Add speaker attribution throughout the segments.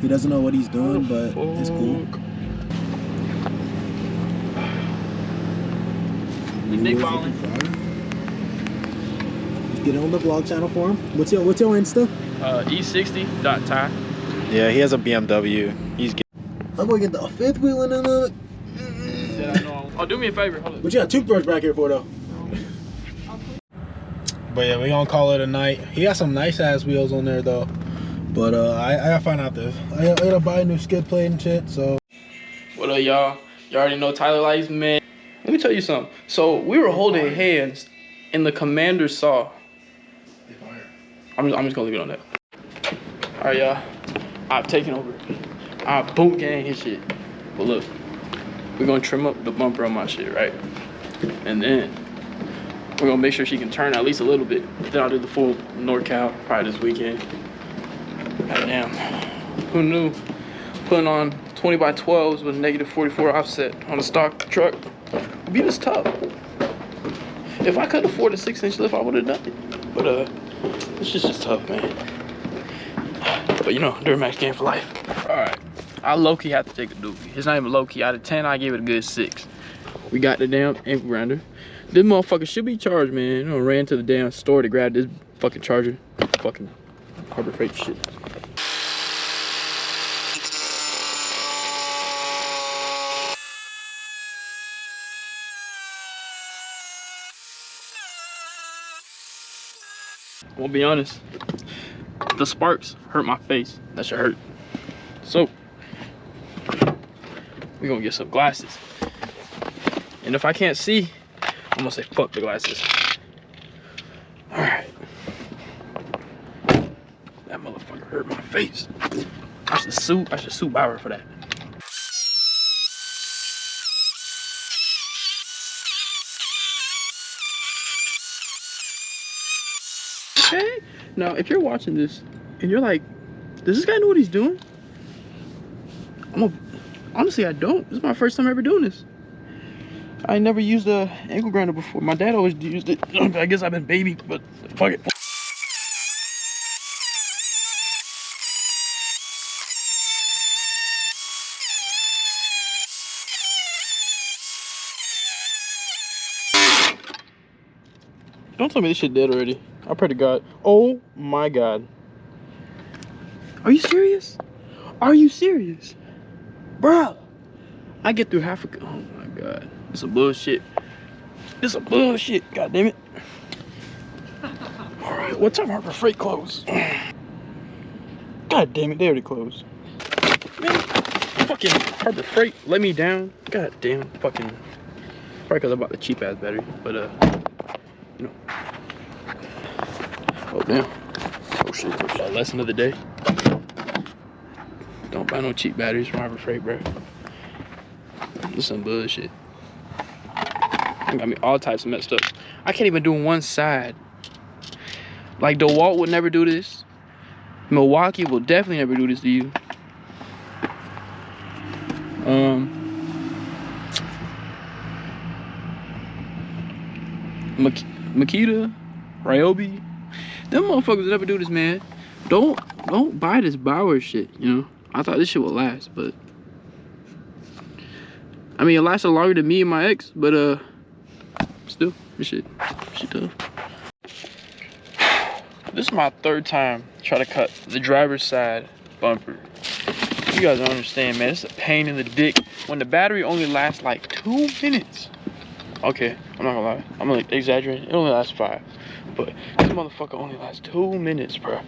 Speaker 1: He doesn't know what he's doing, but it's cool.
Speaker 2: Big balling.
Speaker 1: Get on the vlog channel for him. What's your Insta?
Speaker 2: E60.Ty.
Speaker 3: Yeah, he has a BMW. He's getting.
Speaker 1: I'm gonna get the fifth wheel in it.
Speaker 2: Oh, do me a favor. Hold
Speaker 1: What you got a toothbrush back here for though? But yeah, we gonna call it a night. He got some nice ass wheels on there though. But I gotta find out this. I gotta buy a new skid plate and shit. So.
Speaker 2: What up, y'all? You already know Tyler likes men. Let me tell you something. So we were holding hands, and the commander saw. I'm just gonna leave it on that. All right, y'all. I've taken over. I boot gang his shit. But look, we're gonna trim up the bumper on my shit, right? And then we're gonna make sure she can turn at least a little bit. Then I'll do the full NorCal probably this weekend. God damn. Who knew? Putting on 20x12s with a -44 offset on a stock truck would be this tough. If I could afford a 6-inch lift, I would have done it. But it's just tough, man. But you know, DURAMAX game for life. All right, I low-key have to take a dookie. It's not even low-key. Out of 10, I give it a good 6. We got the damn ankle grinder. This motherfucker should be charged, man. You know, ran to the damn store to grab this fucking charger. Fucking Harbor Freight shit. I'm gonna be honest, the sparks hurt my face. That should hurt. So, we're gonna get some glasses. And if I can't see, I'm gonna say fuck the glasses. All right. That motherfucker hurt my face. I should sue Bauer for that. Okay. Now, if you're watching this and you're like, does this guy know what he's doing? Honestly, I don't. This is my first time ever doing this. I never used a ankle grinder before. My dad always used it. I guess I've been baby, but fuck it. Don't tell me this shit dead already. I pray to God. Oh my God. Are you serious? Are you serious? Bruh. I get through half a... Oh my God. It's some bullshit. It's some bullshit. God damn it. Alright, what time Harbor Freight closed? God damn it, they already closed. Man, fucking Harbor Freight let me down. God damn it. Fucking... Probably because I bought the cheap ass battery. But, you know. Oh damn. Oh shit. Lesson of the day. Don't buy no cheap batteries from Harbor Freight, bro. This is some bullshit. Got me all types of messed up. I can't even do one side. Like DeWalt would never do this. Milwaukee will definitely never do this to you. Makita, Ryobi, them motherfuckers never do this, man. Don't buy this Bauer shit, you know. I thought this shit would last, but I mean, it lasted longer than me and my ex, but still, this shit tough. This is my third time trying to cut the driver's side bumper. You guys don't understand, man. It's a pain in the dick when the battery only lasts like 2 minutes. Okay, I'm not gonna lie. I'm gonna exaggerate. It only lasts 5. But this motherfucker only lasts 2 minutes, bro.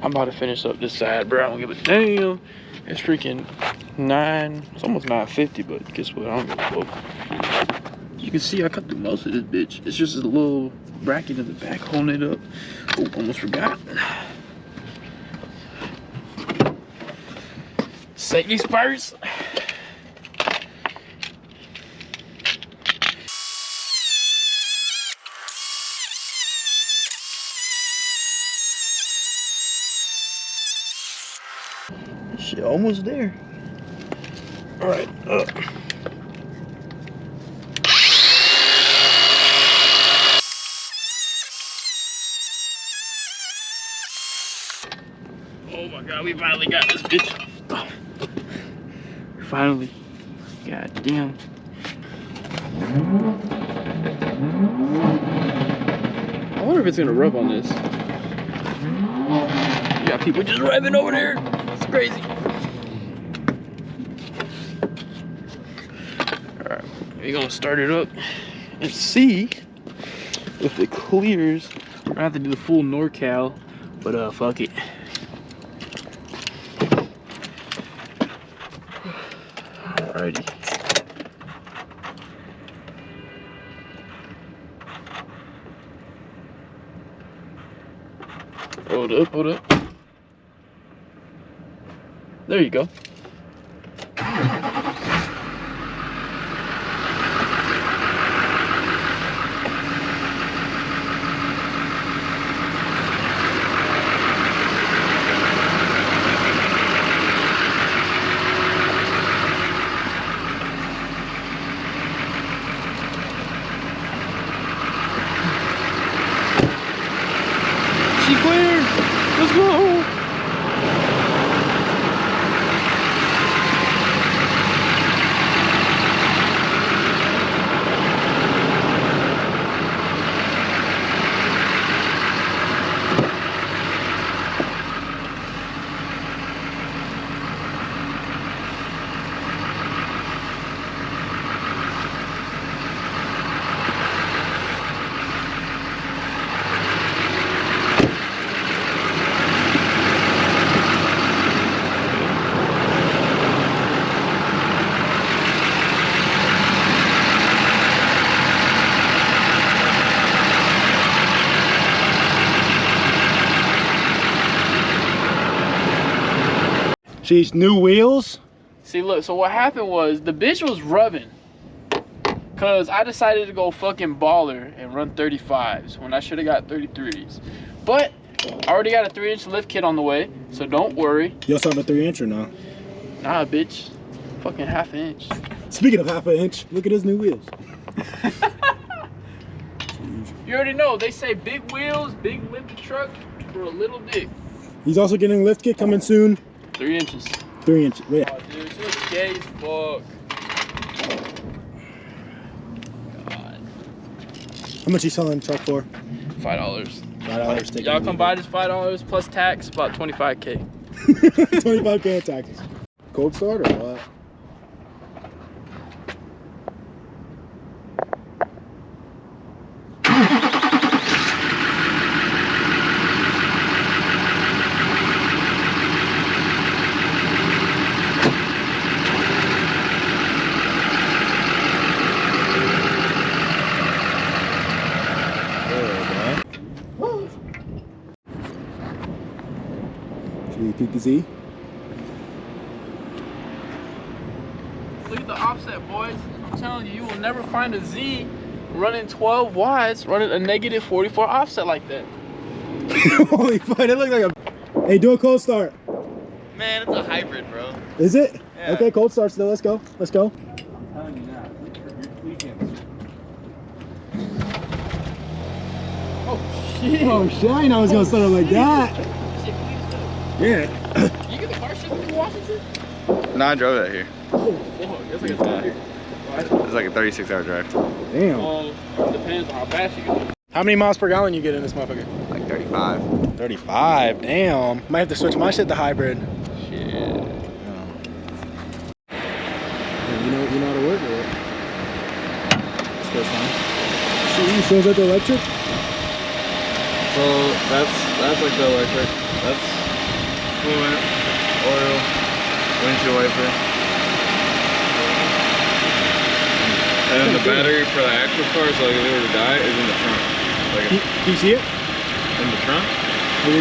Speaker 2: I'm about to finish up this side, bro. I don't give a damn. It's freaking 9. It's almost 9:50, but guess what? I don't give a fuck. You can see I cut through most of this bitch. It's just a little bracket in the back holding it up. Oh, almost forgot. Safety first. Shit, almost there. All right. Oh my God, we finally got this bitch. Finally. God damn. I wonder if it's gonna rub on this. You got people just revving over there. It's crazy. Alright, we're gonna start it up and see if it clears. We're gonna have to do the full NorCal, but fuck it. Alrighty. Hold up, hold up. There you go. She cleared! Let's go!
Speaker 1: She's new wheels.
Speaker 2: See, look, so what happened was the bitch was rubbing. Cause I decided to go fucking baller and run 35s when I should have got 33s. But I already got a 3-inch lift kit on the way, so don't worry.
Speaker 1: You also have a 3-inch or no?
Speaker 2: Nah, bitch. Fucking half an inch.
Speaker 1: Speaking of half an inch, look at his new wheels.
Speaker 2: You already know, they say big wheels, big lifted truck for a little dick.
Speaker 1: He's also getting a lift kit coming soon.
Speaker 2: 3 inches.
Speaker 1: 3 inches. Wait.
Speaker 2: Oh, dude, she looks gay as fuck. God.
Speaker 1: How much you selling the truck for?
Speaker 2: $5.
Speaker 1: $5.
Speaker 2: Y'all come buy this $5 plus tax, about 25K.
Speaker 1: 25K in taxes. Cold start or what? Should we peek the Z?
Speaker 2: Look at the offset, boys. I'm telling you, you will never find a Z running 12 wides, running a negative 44 offset like that.
Speaker 1: Holy fuck, it looks like a... Hey, do a cold start.
Speaker 3: Man, it's a hybrid, bro.
Speaker 1: Is it?
Speaker 3: Yeah.
Speaker 1: Okay, cold start still. Let's go. Let's go.
Speaker 4: I'm telling you now, you're tweaking.
Speaker 2: Oh, shit.
Speaker 1: Oh shit, I know it's gonna start like that.
Speaker 2: Yeah. You get the car shipped to Washington?
Speaker 3: No, I drove that here.
Speaker 2: Oh, fuck. That's like a
Speaker 3: It's like a 36-hour drive.
Speaker 1: Damn.
Speaker 2: Well, it depends on how fast you go.
Speaker 1: How many miles per gallon you get in this motherfucker?
Speaker 3: Like 35.
Speaker 1: 35, damn. Might have to switch my shit to hybrid.
Speaker 2: Shit.
Speaker 1: You know how to work with it. It's first time. So is that the electric?
Speaker 4: So that's like the electric. That's fluid, oil, windshield wiper. And then the battery for the actual car, so like if it were to die, is in the trunk. Like
Speaker 1: Can you see it?
Speaker 4: in the trunk.